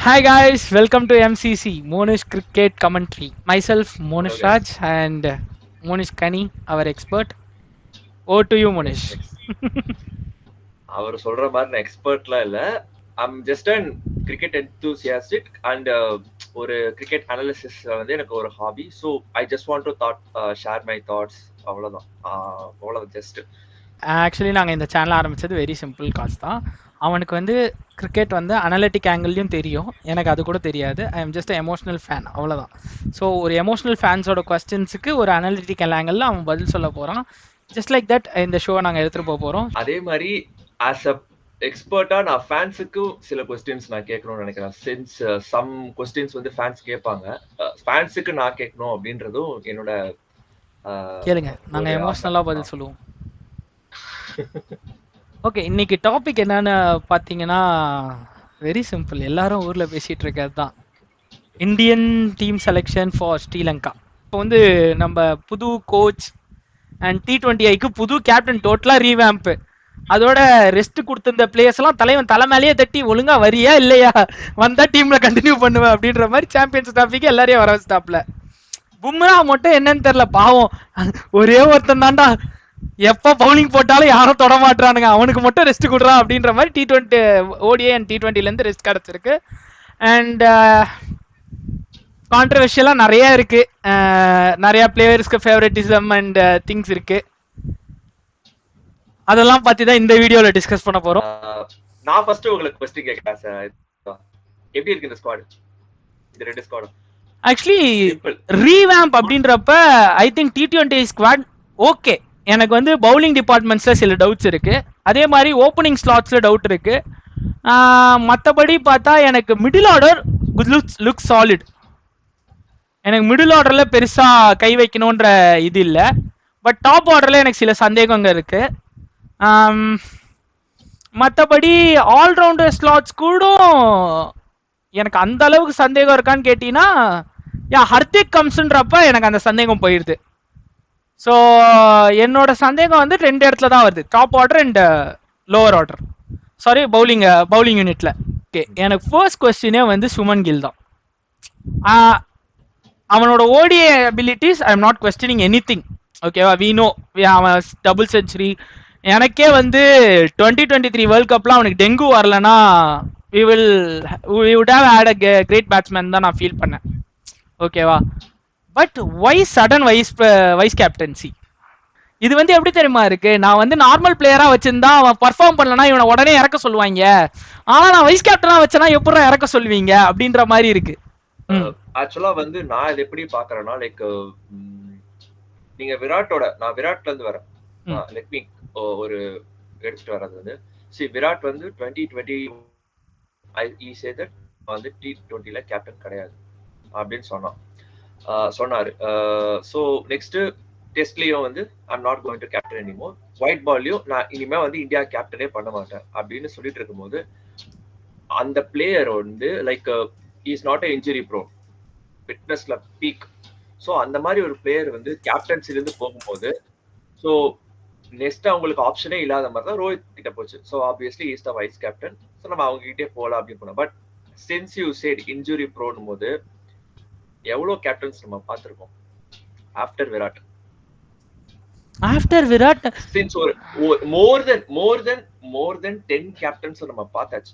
Hi guys, welcome to MCC Monish Cricket Commentary. Myself Hello Monish guys. Raj and Monish Kani, our expert. Over to you, Monish. அவர் சொல்ற மாதிரி நான் எக்ஸ்பர்ட்லாம் இல்ல. I'm just an cricket enthusiastic and ஒரு cricket analysis வந்து எனக்கு ஒரு hobby. So I just want to share my thoughts. அவ்வளோதான். அவ்வளோதான் ஜஸ்ட். ஆக்சுவலி நாங்கள் இந்த சேனல் ஆரம்பித்தது வெரி சிம்பிள் காஸ் தான். அவனுக்கு வந்து கிரிக்கெட் வந்து அனலிட்டிக் ஆங்கிள்லையும் தெரியும், எனக்கு அது கூட தெரியாது. I am just emotional fan, அவ்வளோதான். ஸோ ஒரு எமோஷனல் ஃபேன்ஸோட கொஸ்டின்ஸுக்கு ஒரு அனலிட்டிக்கல் ஆங்கிளில் அவன் பதில் சொல்ல போகிறான். ஜஸ்ட் லைக் தட் இந்த ஷோவை நாங்கள் எடுத்துகிட்டு போக போகிறோம். அதே மாதிரி ஆஸ் அ எக்ஸ்பர்ட்டா நான் ஃபேன்ஸுக்கும் சில கொஸ்டின்ஸ் நான் கேட்கணும்னு நினைக்கிறேன். சின்ஸ் சம் கொஸ்டின்ஸ் வந்து ஃபேன்ஸ் கேட்பாங்க, ஃபேன்ஸுக்கு நான் கேட்கணும் அப்படின்றதும் என்னோட கேளுங்க, நாங்கள் எமோஷ்னலாக பதில் சொல்லுவோம். ஓகே, இன்னைக்கு டாபிக் என்னன்னு பார்த்தீங்கன்னா வெரி சிம்பிள், எல்லாரும் ஊரில் பேசிகிட்டு இருக்கிறது தான். Indian team selection for Sri Lanka. இப்போ வந்து நம்ம புது கோச் அண்ட் T20ஐக்கு புது கேப்டன், டோட்டலாக ரீவேம்ப்பு. அதோட ரெஸ்ட் கொடுத்திருந்த பிளேயர்ஸ் எல்லாம் தலைவன் தலைமையிலேயே தட்டி ஒழுங்கா வரியா இல்லையா, வந்தா டீம்ல கண்டினியூ பண்ணுவேன் அப்படின்ற மாதிரி சாம்பியன்ஸ் டிராஃபிக்கு எல்லாரையும் வர வச்சுட்டாப்ல. பும்ரா மட்டும் என்னன்னு தெரியல, பாவம் ஒரே ஒருத்தன் தான்டா எப்ப பவுலிங் போட்டாலும் யாரும் தொட மாட்டானுங்க, அவனுக்கு மட்டும் ரெஸ்ட் கொடுறான் அப்படின்ற மாதிரி T20 ODI அண்ட் T20ல இருந்து ரெஸ்ட் கிடைச்சிருக்கு. அண்ட் கான்ட்ரவர்ஷியலா நிறைய இருக்கு, நிறைய பிளேயர்ஸ்க்கு ஃபேவரட்டிசம் அண்ட் திங்ஸ் இருக்கு. அதெல்லாம் பத்தி தான் இந்த வீடியோல டிஸ்கஸ் பண்ண போறோம். நான் ஃபர்ஸ்ட் உங்களுக்கு क्वेश्चन கேக்குறேன் சார். எப்படி இருக்கு இந்த ஸ்குவாட், இந்த ரெண்டு ஸ்குவாட்? ஆக்சுவலி ரீவேம்ப் அப்படின்றப்ப I think T20 squad okay. எனக்கு வந்து பவுலிங் டிபார்ட்மெண்ட்ஸ்ல சில டவுட்ஸ் இருக்கு, அதே மாதிரி ஓப்பனிங் ஸ்லாட்ஸ்ல டவுட் இருக்கு. மற்றபடி பார்த்தா எனக்கு மிடில் ஆர்டர் லுக் சாலிட். எனக்கு மிடில் ஆர்டர்ல பெருசா கை வைக்கணுன்ற இது இல்லை, பட் டாப் ஆர்டர்ல எனக்கு சில சந்தேகங்கள் இருக்கு. மற்றபடி ஆல்ரவுண்டர் ஸ்லாட்ஸ் கூட எனக்கு அந்த அளவுக்கு சந்தேகம் இருக்கான்னு கேட்டீங்கன்னா, ஹர்திக் கம்ஸ்ன்றப்ப எனக்கு அந்த சந்தேகம் போயிடுது. ஸோ என்னோட சந்தேகம் வந்து ரெண்டு இடத்துல தான் வருது, top order and lower order, sorry bowling யூனிட்ல. ஓகே, எனக்கு ஃபர்ஸ்ட் கொஸ்டினே வந்து சுமன் கில் தான். அவனோட ODI abilities I am not questioning anything. ஓகேவா, வி நோ அவன் டபுள் செஞ்சுரி. எனக்கே வந்து 2023 வேர்ல்ட் கப்ல அவனுக்கு டெங்கு வரலன்னா we would have had a great batsman தான் நான் ஃபீல் பண்ணேன். ஓகேவா, but why sudden vice captaincy? இது வந்து எப்படி தெரியுமா இருக்கு, நான் வந்து நார்மல் பிளேயரா வச்சிருந்தா அவன் பர்ஃபார்ம் பண்ணலனா இவனை உடனே இறக்க சொல்லுவாங்க, ஆனா நான் வைஸ் கேப்டனா வச்சனா எப்படி இறக்க சொல்லுவீங்க அப்படின்ற மாதிரி இருக்கு. ஆக்சுவலா வந்து நான் இது எப்படி பாக்குறேன்னா, லைக் நீங்க விராட்டோட, நான் விராட்ல இருந்து வரேன், லெட் மீ ஒரு எடுத்துட்டு வர்றது வந்து, விராட் வந்து 2020 he said that வந்து T20ல கேப்டன் கிடையாது அப்படின்னு சொன்னாரு. ஸோ நெக்ஸ்ட் டெஸ்ட்லயும் வந்து I'm not going to captain anymore, white பால்லையும் நான் இனிமே வந்து இந்தியா கேப்டனே பண்ண மாட்டேன் அப்படின்னு சொல்லிட்டு இருக்கும்போது, அந்த பிளேயர் வந்து like is not a injury prone, ஃபிட்னஸ்ல பீக். ஸோ அந்த மாதிரி ஒரு பிளேயர் வந்து கேப்டன்சில இருந்து போகும்போது, ஸோ நெக்ஸ்ட் அவங்களுக்கு ஆப்ஷனே இல்லாத மாதிரி தான் ரோஹித் கிட்ட போச்சு. So obviously is the vice captain, so நம்ம அவங்க கிட்டே போகலாம் அப்படின்னு போனோம். But since you said injury prone போது எவ்வளவு கேப்டன்ஸ் நம்ம பார்த்திருக்கோம் ஆஃப்டர் விராட். சின்ஸ் ஒரு மோர் தென் 10 கேப்டன்ஸ் நம்ம பார்த்தாச்சு.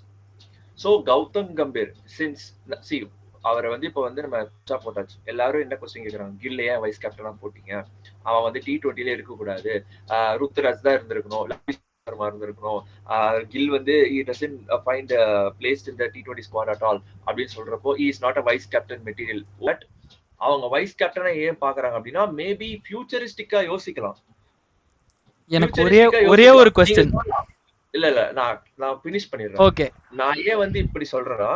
ஸோ கௌதம் கம்பீர் சின்ஸ் அவரை வந்து இப்போ வந்து நம்ம போட்டாச்சு. எல்லாரும் என்ன கொஸ்டின் கேட்கறாங்க, கில் ஏன் வைஸ் கேப்டனா போட்டீங்க, அவன் வந்து T20ல இருக்கக்கூடாது, ருத்ராஜ் தான் இருந்திருக்கணும், சர்மா இருந்திருக்கணும், கில் வந்து he doesn't find placed in the T20 squad at all அப்படின்னு சொல்றப்போ he is not a vice captain material. But அவங்க வைஸ் கேப்டனா ஏன் பாக்குறாங்க அப்படின்னா, மேபி ஃபியூச்சரிஸ்டிக்கா யோசிக்கலாம். எனக்கு ஒரே ஒரு क्वेश्चन. இல்ல நான் ஃபினிஷ் பண்ணிடுறேன். ஓகே, நான் ஏன் வந்து இப்படி சொல்றேன்னா,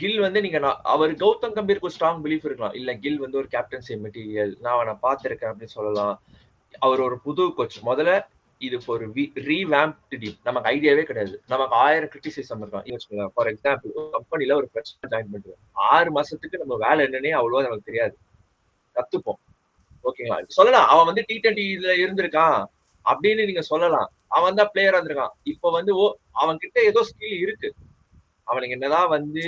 கில் வந்து நீங்க அவர் கௌதம் கம்பீருக்கு ஸ்ட்ராங் பிலீஃப் இருக்கலாம், இல்ல கில் வந்து ஒரு கேப்டன்சி மெட்டீரியல், நான் அவனை பார்த்திருக்கேன் அப்படின்னு சொல்லலாம். அவர் ஒரு புது கோச், முதல்ல இது ஒரு ரீவேம்ப்டு டீம், நமக்கு ஐடியாவே கிடையாது, நமக்கு 1000 கிரிட்டிசிசம் இருக்கான். ஃபார் எக்ஸாம்பிள், கம்பெனில ஒரு பிரச்சனை ஜாயின் பண்றோம், 6 மாசத்துக்கு நம்ம வேலை என்னன்னே அவ்வளவா நமக்கு தெரியாது, கத்துப்போம். ஓகேங்களா, சொல்லலாம் அவன் வந்து T20ல இருந்திருக்கான் அப்படின்னு நீங்க சொல்லலாம், அவன் தான் பிளேயரா இருந்திருக்கான். இப்ப வந்து அவன் கிட்ட ஏதோ ஸ்கில் இருக்கு, அவனுக்கு என்னதான் வந்து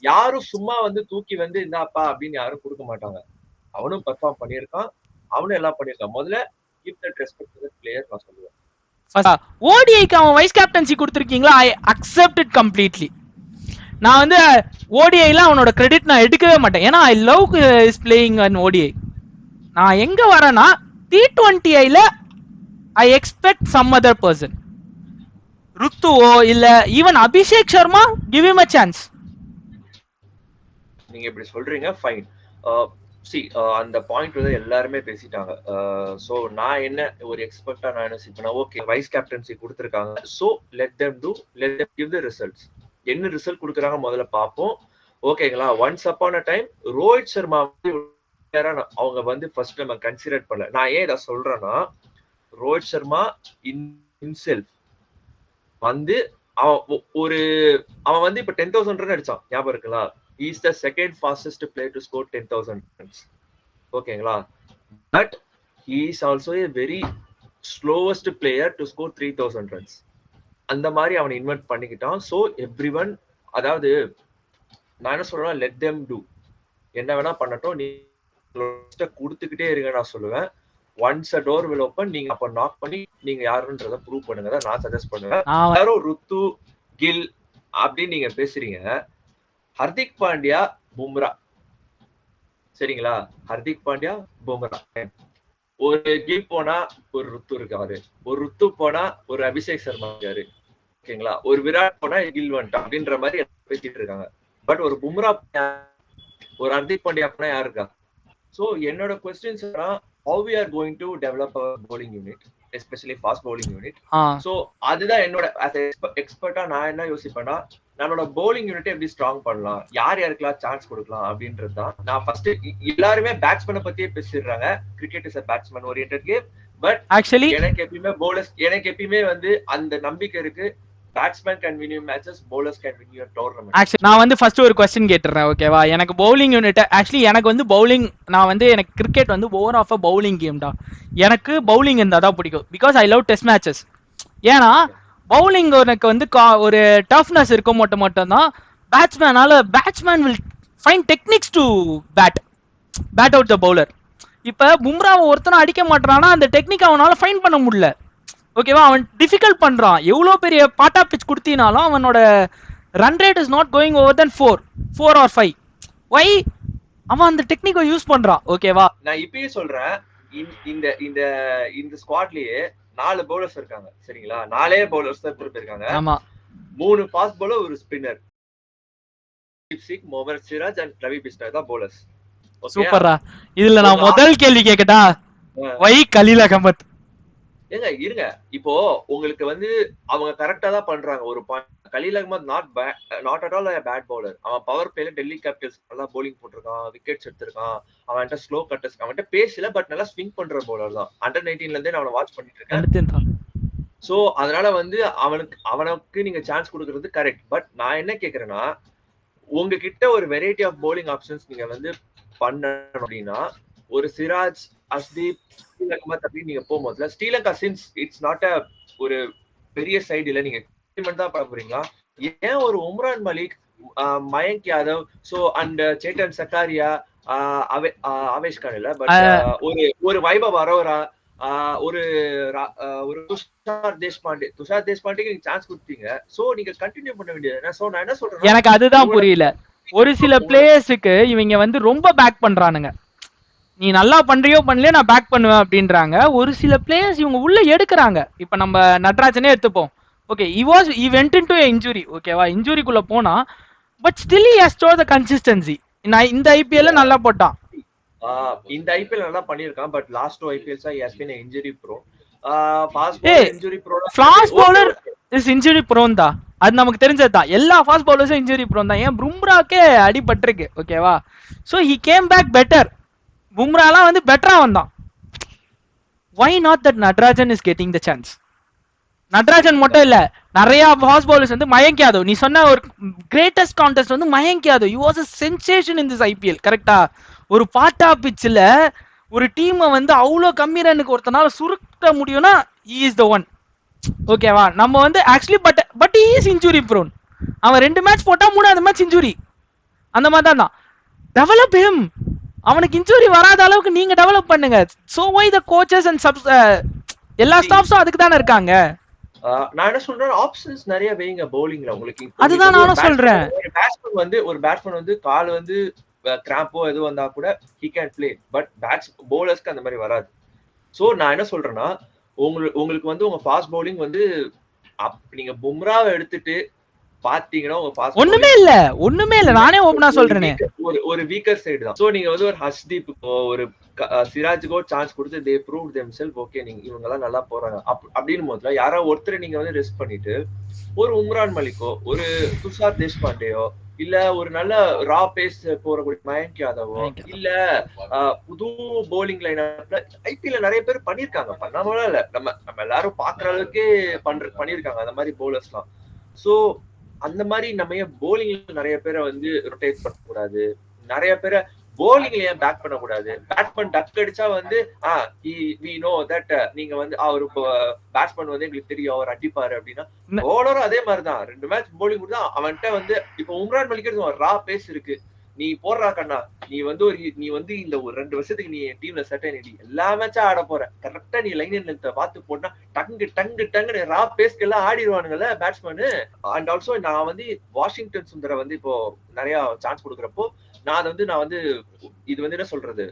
யாரும் சும்மா வந்து தூக்கி வந்து இந்தாப்பா அப்படின்னு யாரும் கொடுக்க மாட்டாங்க. அவனும் பெர்ஃபார்ம் பண்ணியிருக்கான், அவனும் எல்லாம் பண்ணியிருக்கான். முதல்ல keep that respect to the player நான் சொல்லுவேன். ஓடிஐக்கு அவன் வைஸ் கேப்டன்சி கொடுத்துருக்கீங்களா? I accept it completely. நான் வந்து ஓடிஐல அவனோட கிரெடிட் நான் எடுக்கவே மாட்டேன். ஏன்னா I love is playing an ODI. நான் எங்க வரேன்னா T20ல I expect some other person. ருத்துவோ இல்ல even Abhishek Sharma, give him a chance. நீங்க இப்படி சொல்றீங்க, ஃபைன். சி அந்த பாயிண்ட் வந்து எல்லாருமே பேசிட்டாங்க. சோ நான் என்ன ஒரு எக்ஸ்பர்ட்டா நான் என்ன சொல்றேன்னா, ஓகே வைஸ் கேப்டன்சி கொடுத்திருக்காங்க, so let them give the results. என்ன ரிசல்ட் கொடுக்குறாங்க முதல்ல பார்ப்போம். ஓகேங்களா? Once upon a time Rohit Sharma அவங்க வந்து ஃபர்ஸ்ட் நம்ம கன்சிடர் பண்ணல. நான் ஏன் இதை சொல்றேன்னா, ரோஹித் சர்மா இன்செல்ஃப் வந்து அவன் வந்து இப்ப 10,000 ரன் அடிச்சான், ஞாபகம் இருக்குங்களா? He is the second fastest player to score 10,000 runs. ஓகேங்களா? But he is also a very slowest player to score 3,000 runs. அந்த மாதிரி அவனை இன்வெர்ட் பண்ணிக்கிட்டான். ஸோ எவ்ரி ஒன், அதாவது நான் என்ன சொல்றேன், லெட் தெம் டூ, என்ன வேணா பண்ணட்டும், நீ கொடுத்துக்கிட்டே இருங்க நான் சொல்லுவேன். Once a door will open, நீங்க அப்ப நாக் பண்ணி நீங்க யாருன்றத ப்ரூவ் பண்ணுங்க நான் சஜஸ்ட் பண்ணுவேன். யாரும் ருத்து, கில் அப்படின்னு நீங்க பேசுறீங்க. ஹர்திக் பாண்டியா, பும்ரா, சரிங்களா? ஹர்திக் பாண்டியா, பும்ரா. ஒரு கில் போனா ஒரு ருத்து இருக்காரு, ஒரு ருத்து போனா ஒரு அபிஷேக் சர்மா இருக்காரு, ஓகேங்களா? ஒரு விராட் போனா கில் வந்துட்டா அப்படின்ற மாதிரி பேசிட்டு இருக்காங்க. பட் ஒரு பும்ரா, ஒரு ஹர்திக் பாண்டியா போனா யாரு இருக்கா? சோ என்னோட questions how we are going to develop a bowling unit, especially fast bowling unit. So அதுதான் என்னோட as எக்ஸ்பர்ட்டா நான் என்ன யோசிப்பேன்னா, நம்மளோட bowling unit எப்படி ஸ்ட்ராங் பண்ணலாம், யார் யாருக்கெல்லாம் சான்ஸ் கொடுக்கலாம் அப்படின்றது தான். நான் ஃபர்ஸ்ட் எல்லாருமே பேட்ஸ்மேனை பத்தியே பேசிடுறாங்க. Cricket is a batsman oriented game, but actually எனக்கு எப்பயுமே bowlers, எனக்கு எப்பயுமே வந்து அந்த நம்பிக்கை இருக்கு. Batsman can win you matches, bowlers can win you a tournament. Actually நான் வந்து ஃபர்ஸ்ட் ஒரு क्वेश्चन கேட்றேன், ஓகேவா? எனக்கு பவுலிங் யூனிட் ஆக்சுவலி எனக்கு வந்து பவுலிங், நான் வந்து எனக்கு கிரிக்கெட் வந்து over of a bowling game தான். எனக்கு பவுலிங் இருந்தா தான் பிடிக்கும். Because I love test matches. ஏன்னா பவுலிங் எனக்கு வந்து ஒரு டஃப்னஸ் இருக்க மட்டும் தான். Batsman will find techniques to bat out the bowler. இப்ப பும்ராவை ஒருத்தனை அடிக்க மாட்டானா, அந்த டெக்னிக் அவனால ஃபைண்ட் பண்ண முடியல, ஓகேவா? அவன் டிஃபிகல்ட் பண்றான். எவ்வளோ பெரிய பாட்டா பிச் கொடுத்தினாலும் அவனோட run rate is not going over then 4 or 5. வை? அவன் அந்த டெக்னிக்கை யூஸ் பண்றான், ஓகேவா? நான் இப்பயே சொல்றேன், இந்த இந்த இந்த ஸ்குவாட்லயே 4 பவுலர்ஸ் இருக்காங்க, சரிங்களா? 4 பவுலர்ஸ் தான் இருக்காங்க. ஆமா, 3 ஃபாஸ்ட் பவுலர், ஒரு ஸ்பின்னர். முகமது சிராஜ் அண்ட் ரவி பிஸ்னாய் தான் பவுலர்ஸ். சூப்பரா. இதுல நான் முதல் கேள்வி கேக்கட்டா? வை கலீல் அகமத்? ஏங்க இருங்க, இப்போ உங்களுக்கு வந்து அவங்க கரெக்டா தான் பண்றாங்க. ஒரு Khaleel Ahmed not at all bad bowler. அவன் பவர் பிளேல டெல்லி கேபிட்டல்ஸ் நல்லா பவுலிங் போட்டிருக்கான், விக்கெட்ஸ் எடுத்திருக்கான். அவன்கிட்ட ஸ்லோ கட்டர்ஸ், அவன்கிட்ட பேசல, பட் நல்லா ஸ்விங் பண்ற பவுலர் தான். Under 19ல இருந்தே நான் அவனை வாட்ச் பண்ணிட்டு இருக்கேன். சோ அதனால வந்து அவனுக்கு நீங்க சான்ஸ் கொடுக்கறது கரெக்ட். பட் நான் என்ன கேக்குறேன்னா, உங்ககிட்ட ஒரு வெரைட்டி ஆஃப் பவுலிங் ஆப்ஷன்ஸ் நீங்க வந்து பண்ணணும் அப்படின்னா, ஒரு சிராஜ், அஸ்தீப், ஸ்ரீலங்கா அப்படின்னு நீங்க போகும்போதுல, Sri Lanka since it's not a ஒரு பெரிய சைடு இல்ல, நீங்க தான் பார்க்க போறீங்களா? ஏன் ஒரு உம்ரான் மலிக், மயங்க் யாதவ், சோ அண்ட் சேட்டன் சக்காரியா, ஆவேஷ் கான் இல்ல, பட் ஒரு வைபவ் அரோரா, ஒரு துஷார் தேஷ்பாண்டேக்கு நீங்க சான்ஸ் கொடுத்தீங்க. சோ நீங்க கண்டினியூ பண்ண வேண்டியது. சோ நான் என்ன சொல்றேன், எனக்கு அதுதான் புரியல. ஒரு சில பிளேயர்ஸுக்கு இவங்க வந்து ரொம்ப பேக் பண்றானுங்க. நீ நல்லா பண்றியோ பண்ணலையோ நான் பேக் பண்ணுவேன் அப்படின்றாங்க. ஒரு சில பிளேயர்ஸ் இவங்க உள்ள எடுக்கிறாங்க. இப்ப நம்ம நட்ராஜனே எடுத்துப்போம். Okay, he went into a injury, ஓகேவா? இன்ஜுரிக்குள்ள போனா, but still he has shown the consistency. இந்த ஐபிஎல்ல நல்லா போட்டான். இந்த ஐபிஎல் நல்லா பண்ணிருக்கான், but last 2 ஐபிஎல்ஸ் he has been an injury prone. Fast bowler injury prone. Fast bowler is injury prone தான். அது நமக்கு தெரிஞ்சதுதான். எல்லா ஃபாஸ்ட் பவுலர்ஸும் இன்ஜுரி prone தான். ஏன் பும்ராக்கே அடிபட்டிருக்கு, ஓகேவா? So he came back better. பும்ராலாம் வந்து பெட்டரா வந்தான். why not that Natarajan is getting the chance? Natarajan மட்டும் இல்ல, நிறைய ஃபாஸ்ட் பவுலர்ஸ் வந்து மயங்க் யாதவ், நீ சொன்ன ஒரு கிரேட்டஸ்ட் கான்டெஸ்ட் வந்து Mayank Yadav. You was a sensation in this IPL, கரெக்டா? ஒரு பாட்டா பிட்ச்ல ஒரு டீமை வந்து அவ்வளோ கம்மி ரன்னுக்கு ஒருத்தனால சுருட்ட முடியும்னா he is the one, ஓகேவா? நம்ம வந்து actually but he is injury prone. அவன் 2 மேட்ச் போட்டா 3வது மேட்ச் இன்ஜுரி. அந்த மாதிரி தான். Develop him. அவனுக்கு இன்ஜுரி வராத அளவுக்கு நீங்க டெவலப் பண்ணுங்க. So why the coaches and எல்லா ஸ்டாஃப்ஸும் அதுக்கு தானே இருக்காங்க. நான் என்ன சொல்றேன், ஆப்ஷன்ஸ் நிறைய வைங்க பவுலிங்ல. உங்களுக்கு அதுதான் நானும் சொல்றேன். ஒரு பேட்ஸ்மேன் வந்து கால் வந்து கிராம்போ எது வந்தா கூட he can play, பட் பவுலர்ஸ்க்கு அந்த மாதிரி வராது. சோ நான் என்ன சொல்றேன்னா, உங்களுக்கு வந்து உங்க ஃபாஸ்ட் பவுலிங் வந்து நீங்க பும்ராவை எடுத்துட்டு பாத்தீங்கன்னா உங்க ஃபாஸ்ட் ஒண்ணுமே இல்ல நானே ஓபனா சொல்றேனே, ஒரு வீக்கர் சைடு தான். சோ நீங்க வந்து ஒரு ஹர்ஷ்தீப்புக்கோ ஒரு சிராஜுக்கோ சான்ஸ் கொடுத்து தே ப்ரூவ் தெம்செல்ஃப், ஓகே நீங்க இவங்க எல்லாம் நல்லா போறாங்க அப்படின்னு போதுல யாரோ ஒருத்தர் நீங்க வந்து ரெஸ்ட் பண்ணிட்டு ஒரு உம்ரான் மலிக்கோ ஒரு துஷார் தேஷ்பாண்டேயோ இல்ல ஒரு நல்ல ரா பேஸ் போறக்கூடிய மயங்க் யாதவோ இல்ல புது போலிங் லைனப்ல ஐபிஎல்ல நிறைய பேர் பண்ணிருக்காங்க, பண்ணாமல இல்ல, நம்ம எல்லாரும் பாக்குற அளவுக்கே பண்ணிருக்காங்க அந்த மாதிரி பவுலர்ஸ் எல்லாம். சோ அந்த மாதிரி நம்ம போலிங்ல நிறைய பேரை வந்து ரொட்டேட் பண்ண கூடாது, நிறைய பேரை போலிங்ல ஏன் பேக் பண்ண கூடாது. பேட்ஸ்மேன் டக் அடிச்சா வந்து we know that நீங்க வந்து அவரு பேட்ஸ்மேன் வந்து எங்களுக்கு தெரியும் அவர் அடிப்பாரு அப்படின்னா, போலரும் அதே மாதிரிதான் 2 மேட்ச் போலிங் கொடுத்தா அவன்கிட்ட வந்து இப்ப உம்ரான் மலிக் ரா பேஸ் இருக்கு, நீ போடுறா கண்ணா, நீ வந்து இந்த ஒரு 2 வருஷத்துக்கு நீ டீம்ல செட் ஆயிடி எல்லா மேட்சா ஆட போற, கரெக்டா நீ லைன் அண்ட் லென்த் பார்த்து போட்டா டங்கு ரா பேஸ்க்கு எல்லாம் ஆடிடுவானுங்கல்ல பேட்ஸ்மேனு. அண்ட் ஆல்சோ நான் வந்து வாஷிங்டன் சுந்தரை வந்து இப்போ நிறைய சான்ஸ் கொடுக்குறப்போ நான் வந்து இது வந்து என்ன சொல்றது,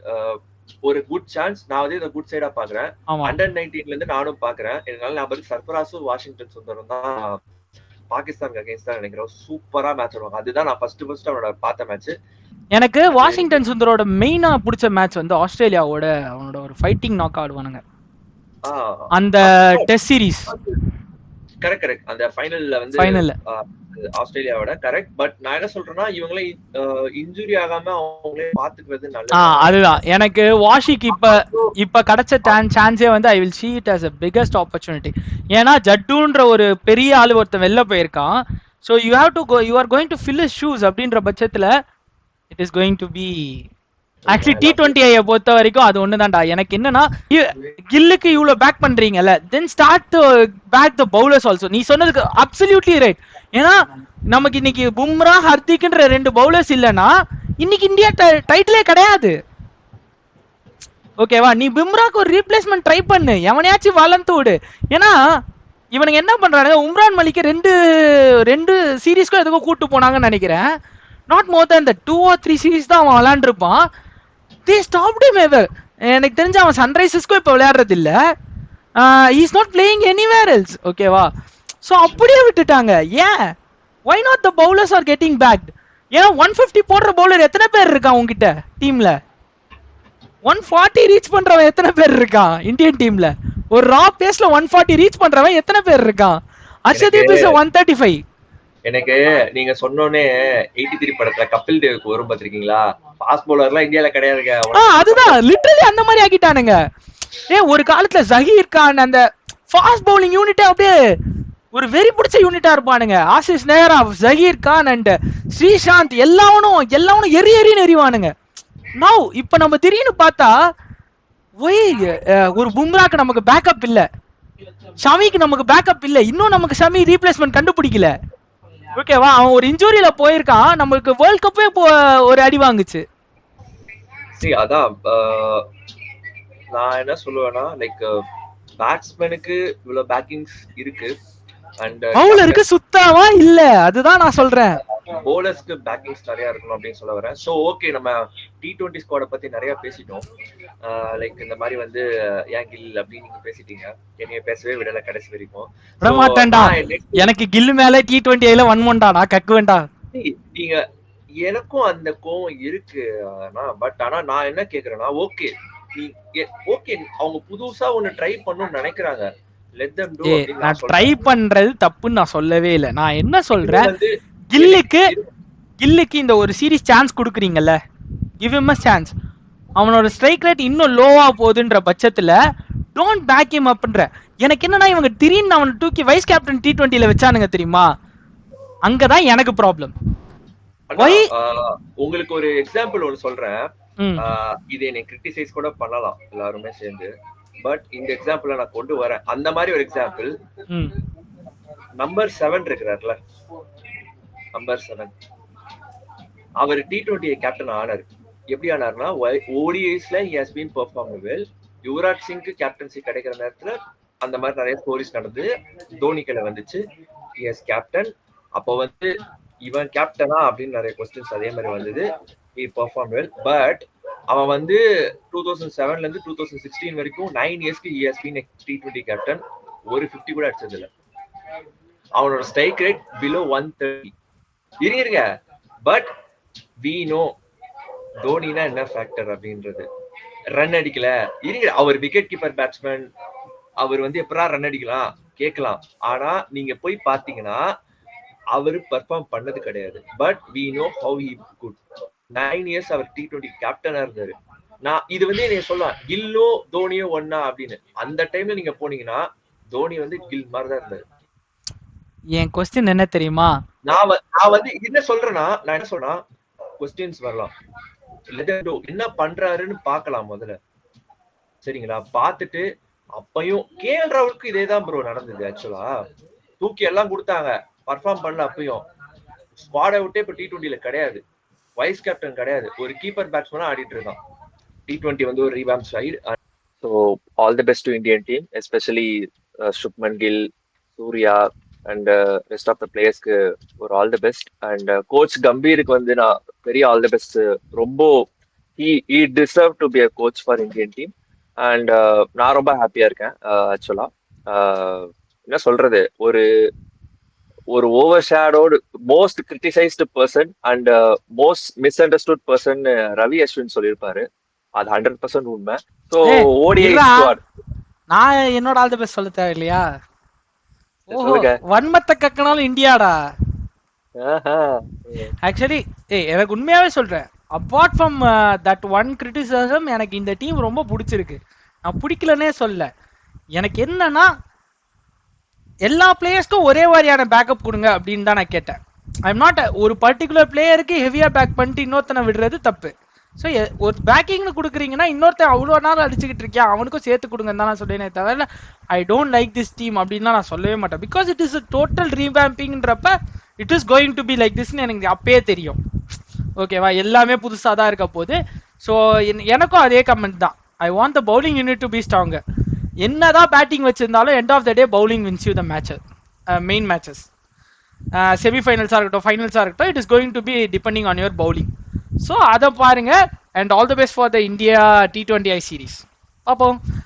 ஒரு குட் சான்ஸ் நான் வந்து இந்த குட் சைடா பாக்குறேன். அண்டர் 19ல இருந்து நானும் பாக்குறேன். என்னால நான் சர்பராஸும் வாஷிங்டன் சுந்தரம் தான் பாகிஸ்தானுக்கு அகைன்ஸ்ட் தான் நினைக்கிறேன் சூப்பரா மேட்ச் ஆடுவாங்க. அதுதான் நான் ஃபர்ஸ்ட் அவனோட பார்த்த மேட்ச். எனக்கு வாஷிங்டன் சுந்தரோட மெயினா பிடிச்ச மேட்ச் வந்து ஆஸ்திரேலியாவோட அவனோட ஒரு ஃபைட்டிங் நாக் ஆடுவானுங்க அந்த டெஸ்ட் சீரிஸ். கரெக்ட் அந்த ஃபைனல்ல ஆஸ்திரேலியாவோட கரெக்ட். பட் நான் என்ன சொல்றேன்னா இவங்களே இன்ஜுரி ஆகாம அவங்களே பாத்துக்கிறது நல்லது. அதுதான் எனக்கு வாஷிக்கு இப்ப கிடைச்ச சான்ஸே வந்து I will see it as a biggest opportunity. ஏன்னா ஜட்டுன்ற ஒரு பெரிய ஆளு ஒருத்தன் வெளில போயிருக்கான். so you are going to fill his shoes அப்படின்ற பட்சத்துல it is going to be actually T20 பொறுத்த வரைக்கும் அது ஒண்ணுதான்டா. எனக்கு என்னன்னா கில்லுக்கு இவ்வளவு பேக் பண்றீங்கல்ல, then start to back the bowlers also. நீ சொன்னதுக்கு அப்சல்யூட்லி ரைட். ஏன்னா நமக்கு இன்னைக்கு பும்ரா ஹர்திக்ன்ற 2 பவுலர்ஸ் இல்லனா இன்னைக்கு இந்தியா டைட்டிலே கிடையாது. ஓகேவா, நீ பும்ராக்கு ஒரு ரீப்ளேஸ்மெண்ட் ட்ரை பண்ணு, எவனையாச்சும் வளர்ந்து விடு. ஏன்னா இவனுங்க என்ன பண்றானுங்க, உம்ரான் மலிக்க ரெண்டு சீரீஸ்க்கும் எதுக்கோ கூட்டு போனாங்கன்னு நினைக்கிறேன். Not more than 2 or 3 series தான் அவன் விளையாண்டுருப்பான். they stopped him ever. எனக்கு தெரிஞ்ச அவன் சன்ரைசர்ஸ்க்கும் இப்போ விளையாடுறது இல்ல. he is not playing anywhere else. ஓகேவா, சோ அப்படியே விட்டுட்டாங்க. ஏன் why not the bowlers are getting backed? ஏன் 150 போடுற பவுலர் எத்தனை பேர் இருக்கான் உங்ககிட்ட டீம்ல? 140 ரீச் பண்றவன் எத்தனை பேர் இருக்கான் இந்தியன் டீம்ல? ஒரு ரா பேஸ்ல 140 ரீச் பண்றவன் எத்தனை பேர் இருக்கான்? அர்ஷதீப் இஸ் 135. எனக்கு நீங்க சொன்னோனே 83 படத்துல கபில் தேவ்க்கு வரும் பாத்திருக்கீங்களா, ஃபாஸ்ட் பவுலர்லாம் இந்தியால கிடையாதுங்க. அதுதான் லிட்டரலி அந்த மாதிரி ஆக்கிட்டானுங்க. ஒரு காலத்துல ஜஹீர் கான் அந்த ஃபாஸ்ட் பவுலிங் யூனிட்டே அப்படியே ஒரு வெறி பிடிச்ச யூனிட்டா இருப்பானுங்க. ஆசிஸ் நேரா, ஜஹீர் கான் அண்ட் ஸ்ரீசாந்த் எல்லாவனும் எரின்னு எறிவானுங்க. நவ் இப்ப நம்ம திடீர்னு பார்த்தா ஒரு பும்ராக்கு நமக்கு பேக்கப் இல்ல, ஷமிக்கு நமக்கு பேக்கப் இல்ல, இன்னும் நமக்கு ஷமி ரீப்ளேஸ்மெண்ட் கண்டுபிடிக்கல. ஓகேவா, அவன் ஒரு இன்ஜூரியில போயிருக்கான், நம்மளுக்கு வேர்ல்ட் கப்பே ஒரு அடி வாங்குச்சு. அதான் நான் என்ன சொல்லுவேன்னா, லைக் பேட்ஸ்மேனுக்கு இவ்வளவு பேக்கிங்ஸ் இருக்கு அண்ட் பவுலருக்கு சுத்தமா இல்ல, அதுதான் நான் சொல்றேன். பவுலர்ஸ்க்கு பேக்கிங்ஸ் நிறைய இருக்கணும் அப்படின்னு சொல்ல வரேன். சோ ஓகே, நம்ம T20 ஸ்குவாட பத்தி நிறைய பேசிட்டோம். லைக் இந்த மாதிரி வந்து ஏன் கில் அப்படின்னு நீங்க பேசிட்டீங்க, என்னைய பேசவே விடல கடைசி வரைக்கும். எனக்கு கில் மேல T20 வன்மோண்டா, நான் கக்குவேன்டா. நீங்க எனக்கும் அந்த கோவம் இருக்கு. ஆனா நான் என்ன கேக்குறேன்னா, ஓகே அவங்க புதுசா ஒண்ணு ட்ரை பண்ணணும்னு நினைக்கிறாங்க, let them do. நான் ட்ரை பண்றது தப்புன்னு நான் சொல்லவே இல்ல. நான் என்ன சொல்றேன், கில்லுக்கு இந்த ஒரு சீரிஸ் சான்ஸ் கொடுக்குறீங்கல்ல, give him a chance. அவனோட ஸ்ட்ரைக் ரேட் இன்னும் லோவா போகுதுன்ற பட்சத்துல டோன்ட் பேக் ஹிம் அப்ன்ற. எனக்கு என்னன்னா இவங்க திடீர்னு அவனை தூக்கி வைஸ் கேப்டன் T20 வச்சானுங்க தெரியுமா, அங்கதான் எனக்கு ப்ராப்ளம். உங்களுக்கு ஒரு எக்ஸாம்பிள் ஒன்னு சொல்றேன், இது என்னை கிரிட்டிசைஸ் கூட பண்ணலாம் எல்லாருமே சேர்ந்து, பட் இந்த எக்ஸாம்பிள் நான் கொண்டு வரேன். அந்த மாதிரி ஒரு எக்ஸாம்பிள், நம்பர் 7 இருக்கிறார்ல நம்பர் 7. அவர் T20 கேப்டன் ஆனார். எப்படி ஆனார்னா ஓடிஐஸ்ல he has been performed well. Yuvraj சிங்க்கு கேப்டன்சி கிடைக்கிற நேரத்துல அந்த மாதிரி நிறைய ஸ்டோரிஸ் நடந்து தோனி கையில வந்துச்சு. he has captain. அப்போ வந்து இவன் கேப்டனா அப்படின்னு நிறைய கொஸ்டின்ஸ் அதே மாதிரி வந்தது. he performed well. பட் அவன் வந்து 2007ல இருந்து 2016 வரைக்கும் 9 இயர்ஸ்க்கு he has been a T20 captain. ஒரு 50 கூட அடிச்சது இல்ல. அவனோட ஸ்ட்ரைக் ரேட் பிலோ 130. இருங்க, பட் we know தோனினா என்ன ஃபேக்டர் அப்படின்றது. ரன் அடிக்கல இருங்க, அவர் விக்கெட் கீப்பர் பேட்ஸ்மேன், அவர் வந்து எப்படா ரன் அடிக்கலாம் கேட்கலாம். ஆனா நீங்க போய் பாத்தீங்கன்னா அவரு பெர்ஃபார்ம் பண்ணது கிடையாது. But we know how he could. 9 years அவர் T20 கேப்டனா இருந்தாரு. நான் இது வந்து நீங்க சொல்லலாம் கில்லோ தோனியோ ஒன்னா அப்படின்னு. அந்த டைம்ல நீங்க போனீங்கன்னா தோனி வந்து கில் மாதிரி தான் இருந்தாரு. என் கொஸ்டின் என்ன தெரியுமா? நான் வந்து என்ன சொல்றேன்னா, நான் என்ன சொல்றேன், கொஸ்டின்ஸ் வரலாம், என்ன பண்றாருன்னு பாக்கலாம் முதல்ல, சரிங்களா? பாத்துட்டு அப்பயும் கேஎல் ராகுலுக்கு இதேதான் ப்ரோ நடந்தது. ஆக்சுவலா தூக்கி எல்லாம் கொடுத்தாங்க, பர்ஃபார்ம் பண்ணல. அப்பயும் ஸ்குவாட் அவுட்டே இப்ப T20ல கிடையாது, வைஸ் கேப்டன் கிடையாது, ஒரு கீப்பர் பேட்ஸ்மேனா ஆடிட்டு இருக்கான். T20 வந்து ஒரு revamp side. So all the best to Indian team, especially Shubman Gill, Surya and rest of the பிளேயர்ஸ்க்கு ஒரு all the best. And coach கம்பீருக்கு வந்து நான் பெரிய ஆல் தி பெஸ்ட். ரொம்ப he deserve to be a coach for Indian team. And நான் ரொம்ப ஹாப்பியா இருக்கேன். ஆக்சுவலா என்ன சொல்றது, ஒரு ஒரு overshadowed most criticised person and most misunderstood person Ravi Ashwin சொல்லியிருப்பாரு. அது 100% உண்மை. ஸோ ஓடிஐ ஸ்குவாட் நான் என்னோட ஆல் தி பெஸ்ட் சொல்ல தேவை இல்லையா? சொல்லுங்க. வன்மத்தை கக்கனாலும் இந்தியாடா. ஆக்சுவலி எனக்கு உண்மையாவே சொல்றேன், apart from that one criticism எனக்கு இந்த டீம் ரொம்ப பிடிச்சிருக்கு. நான் பிடிக்கலன்னே சொல்ல, எனக்கு என்னன்னா எல்லா பிளேயர்ஸ்க்கும் ஒரே மாதிரியான பேக்கப் கொடுங்க அப்படின்னு தான் நான் கேட்டேன். ஐம் நாட் ஒரு பர்டிகுலர் பிளேயருக்கு ஹெவியா பேக் பண்ணிட்டு இன்னொருத்தனை விடுறது தப்பு. ஸோ ஒரு பேக்கிங்னு கொடுக்குறீங்கன்னா இன்னொருத்தன் அவ்வளோ நாள் அடிச்சுக்கிட்டு இருக்கியா அவனுக்கும் சேர்த்து கொடுங்கன்னு தான் நான் சொல்லேனே தவிர I don't like this team அப்படின்லாம் நான் சொல்லவே மாட்டேன். பிகாஸ் இட் இஸ் டோட்டல் ரீவேம்பிங்ன்றப்ப it is going to be like திஸ்ன்னு எனக்கு அப்பயே தெரியும். ஓகேவா, எல்லாமே புதுசாக தான் இருக்க போது. ஸோ எனக்கும் அதே கமெண்ட் தான், I want the bowling unit to be stronger. என்னதான் பேட்டிங் வச்சிருந்தாலும் end of the day bowling wins you the matches, main matches, செமிஃபைனல்ஸாக இருக்கட்டும் ஃபைனல்ஸாக இருக்கட்டும், it is going to be depending on your bowling. So அதை பாருங்க. And all the best for the India T20I series. பார்ப்போம்.